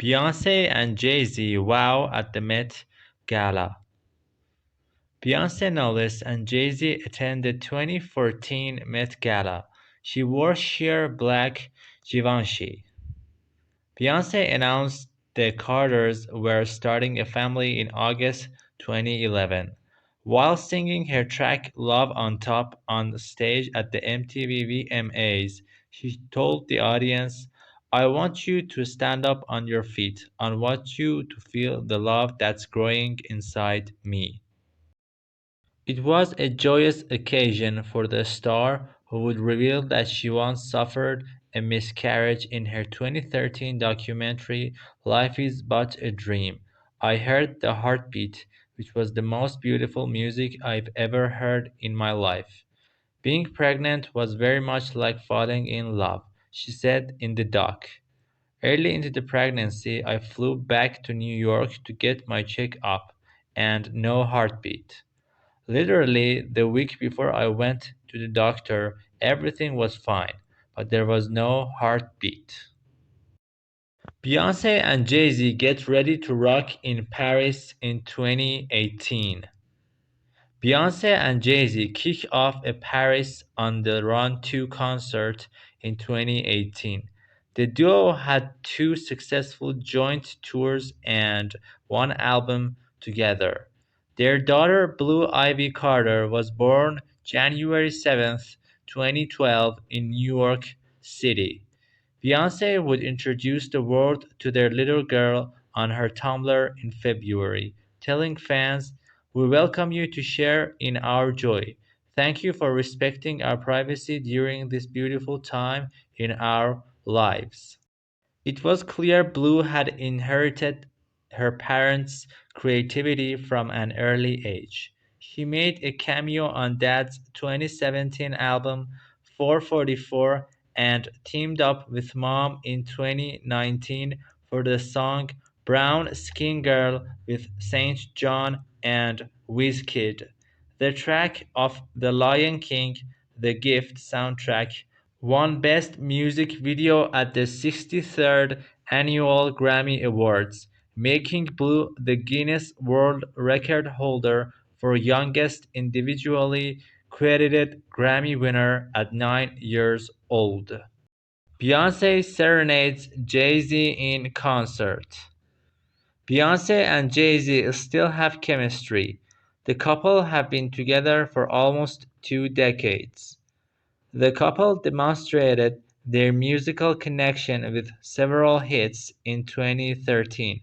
Beyonce and Jay-Z wow at the Met Gala. Beyonce noticed and Jay-Z attended 2014 Met Gala. She wore sheer black Givenchy. Beyonce announced the Carters were starting a family in August 2011. While singing her track Love on Top on stage at the MTV VMAs, she told the audience, I want you to stand up on your feet. I want you to feel the love that's growing inside me. It was a joyous occasion for the star, who would reveal that she once suffered a miscarriage in her 2013 documentary Life is But a Dream. I heard the heartbeat, which was the most beautiful music I've ever heard in my life. Being pregnant was very much like falling in love, she said in the doc. Early into the pregnancy, I flew back to New York to get my check-up, and no heartbeat. Literally, the week before I went to the doctor, everything was fine, but there was no heartbeat. Beyonce and Jay-Z get ready to rock in Paris in 2018. Beyonce and Jay-Z kick off a Paris on the Run 2 concert in 2018. The duo had two successful joint tours and one album together. Their daughter Blue Ivy Carter was born January 7th, 2012 in New York City. Beyonce would introduce the world to their little girl on her Tumblr in February, telling fans, we welcome you to share in our joy. Thank you for respecting our privacy during this beautiful time in our lives. It was clear Blue had inherited her parents' creativity from an early age. She made a cameo on Dad's 2017 album 444 and teamed up with Mom in 2019 for the song Brown Skin Girl with Saint John and Wizkid. The track of The Lion King, The Gift soundtrack won Best Music Video at the 63rd Annual Grammy Awards, making Blue the Guinness World Record holder for youngest individually credited Grammy winner at 9 years old. Beyonce serenades Jay-Z in concert. Beyonce and Jay-Z still have chemistry. The couple have been together for almost 2 decades. The couple demonstrated their musical connection with several hits in 2013,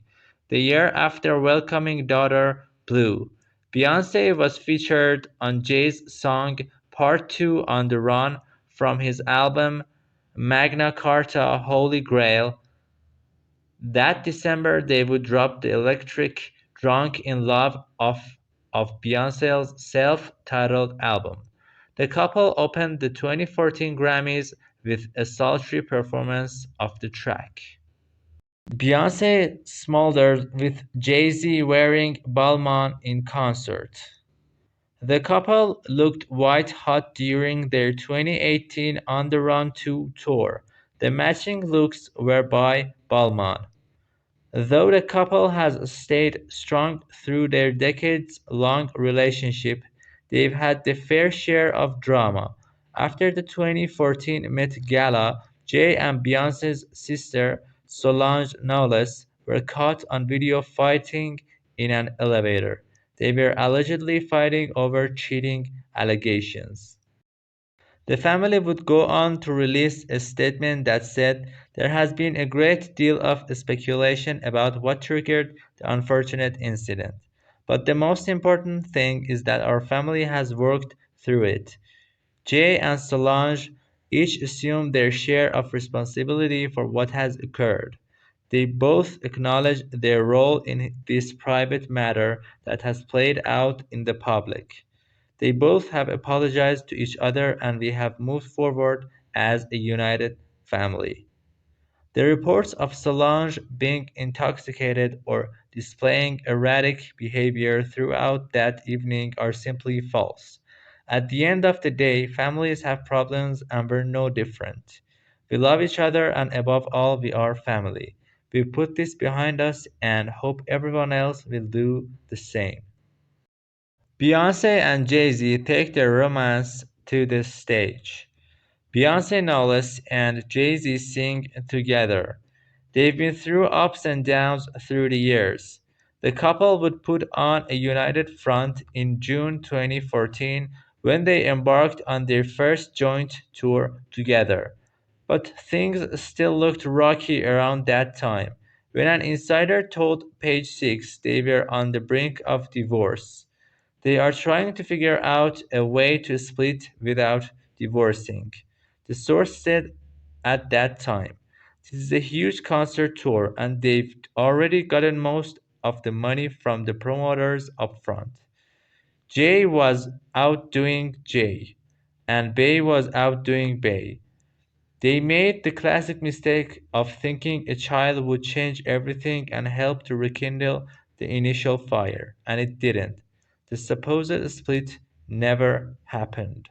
the year after welcoming daughter Blue. Beyoncé was featured on Jay's song Part 2 on the Run from his album Magna Carta Holy Grail. That December they would drop the electric Drunk in Love of Beyoncé's self-titled album. The couple opened the 2014 Grammys with a sultry performance of the track. Beyoncé smoldered with Jay-Z wearing Balmain in concert. The couple looked white hot during their 2018 On the Run 2 tour. The matching looks were by Balmain. Though the couple has stayed strong through their decades-long relationship, they've had their fair share of drama. After the 2014 Met Gala, Jay and Beyoncé's sister, Solange Knowles, were caught on video fighting in an elevator. They were allegedly fighting over cheating allegations. The family would go on to release a statement that said, there has been a great deal of speculation about what triggered the unfortunate incident. But the most important thing is that our family has worked through it. Jay and Solange each assumed their share of responsibility for what has occurred. They both acknowledge their role in this private matter that has played out in the public. They both have apologized to each other and we have moved forward as a united family. The reports of Solange being intoxicated or displaying erratic behavior throughout that evening are simply false. At the end of the day, families have problems and we're no different. We love each other and above all, we are family. We put this behind us and hope everyone else will do the same. Beyonce and Jay-Z take their romance to the stage. Beyonce Knowles and Jay-Z sing together. They've been through ups and downs through the years. The couple would put on a united front in June 2014 when they embarked on their first joint tour together. But things still looked rocky around that time, when an insider told Page Six they were on the brink of divorce. They are trying to figure out a way to split without divorcing. The source said at that time, this is a huge concert tour and they've already gotten most of the money from the promoters upfront. Jay was outdoing Jay, and Bey was outdoing Bey. They made the classic mistake of thinking a child would change everything and help to rekindle the initial fire, and it didn't. The supposed split never happened.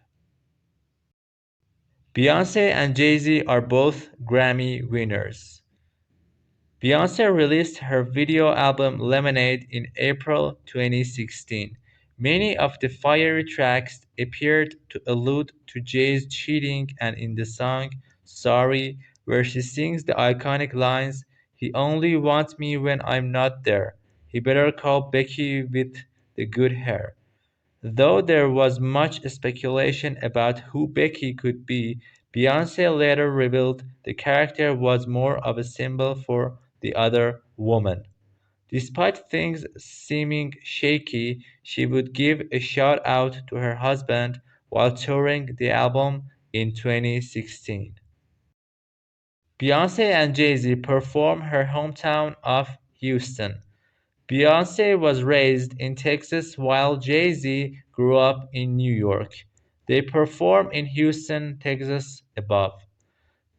Beyonce and Jay-Z are both Grammy winners. Beyonce released her video album Lemonade in April 2016. Many of the fiery tracks appeared to allude to Jay's cheating, and in the song Sorry, where she sings the iconic lines, "He only wants me when I'm not there. He better call Becky with the good hair." Though there was much speculation about who Becky could be, Beyonce later revealed the character was more of a symbol for the other woman. Despite things seeming shaky, she would give a shout out to her husband while touring the album in 2016. Beyonce and Jay-Z perform her hometown of Houston. Beyonce was raised in Texas while Jay-Z grew up in New York. They perform in Houston, Texas above.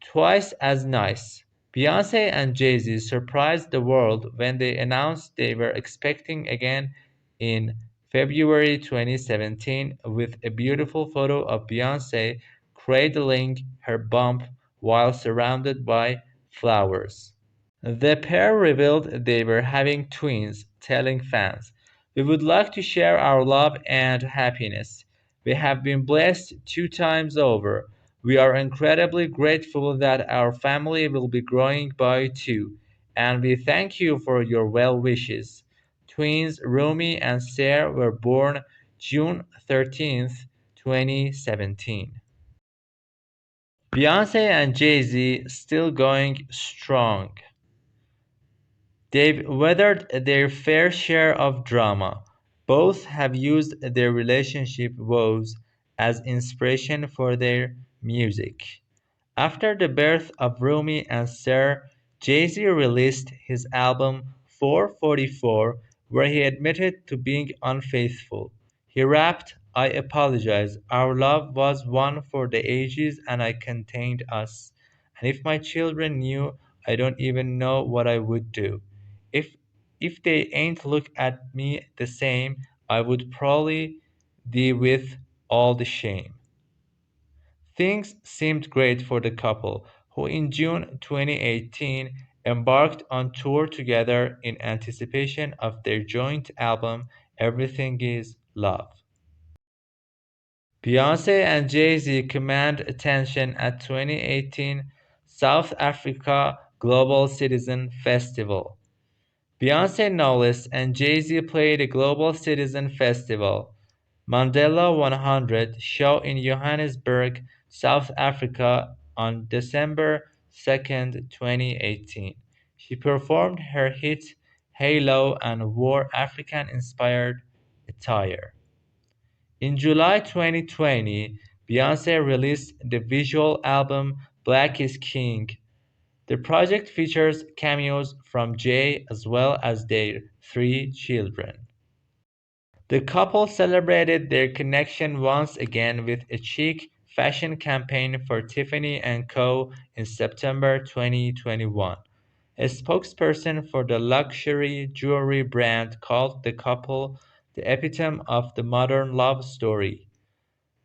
Twice as nice. Beyonce and Jay-Z surprised the world when they announced they were expecting again in February 2017 with a beautiful photo of Beyonce cradling her bump while surrounded by flowers. The pair revealed they were having twins, telling fans, "We would like to share our love and happiness. We have been blessed 2 times over. We are incredibly grateful that our family will be growing by two, and we thank you for your well wishes." Twins Rumi and Sarah were born June 13th, 2017. Beyonce and Jay-Z still going strong. They've weathered their fair share of drama. Both have used their relationship woes as inspiration for their music. After the birth of Rumi and Sir, Jay-Z released his album 444, where he admitted to being unfaithful. He rapped, "I apologize. Our love was one for the ages and I contained us. And if my children knew, I don't even know what I would do. If if they ain't look at me the same, I would probably deal with all the shame." Things seemed great for the couple, who in June 2018 embarked on tour together in anticipation of their joint album Everything Is Love. Beyonce and Jay-Z command attention at 2018 South Africa Global Citizen Festival. Beyonce Knowles and Jay-Z played a Global Citizen Festival Mandela 100 show in Johannesburg, South Africa on December 2nd, 2018. She performed her hit Halo and wore African-inspired attire. In July 2020, Beyonce released the visual album Black is King. The project features cameos from Jay as well as their 3 children. The couple celebrated their connection once again with a chic fashion campaign for Tiffany and Co. in September 2021. A spokesperson for the luxury jewelry brand called the couple the epitome of the modern love story.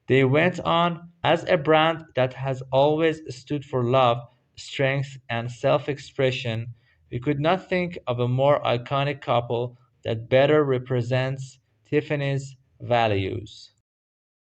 They went on, "As a brand that has always stood for love, strength, and self expression, We could not think of a more iconic couple that better represents Tiffany's values.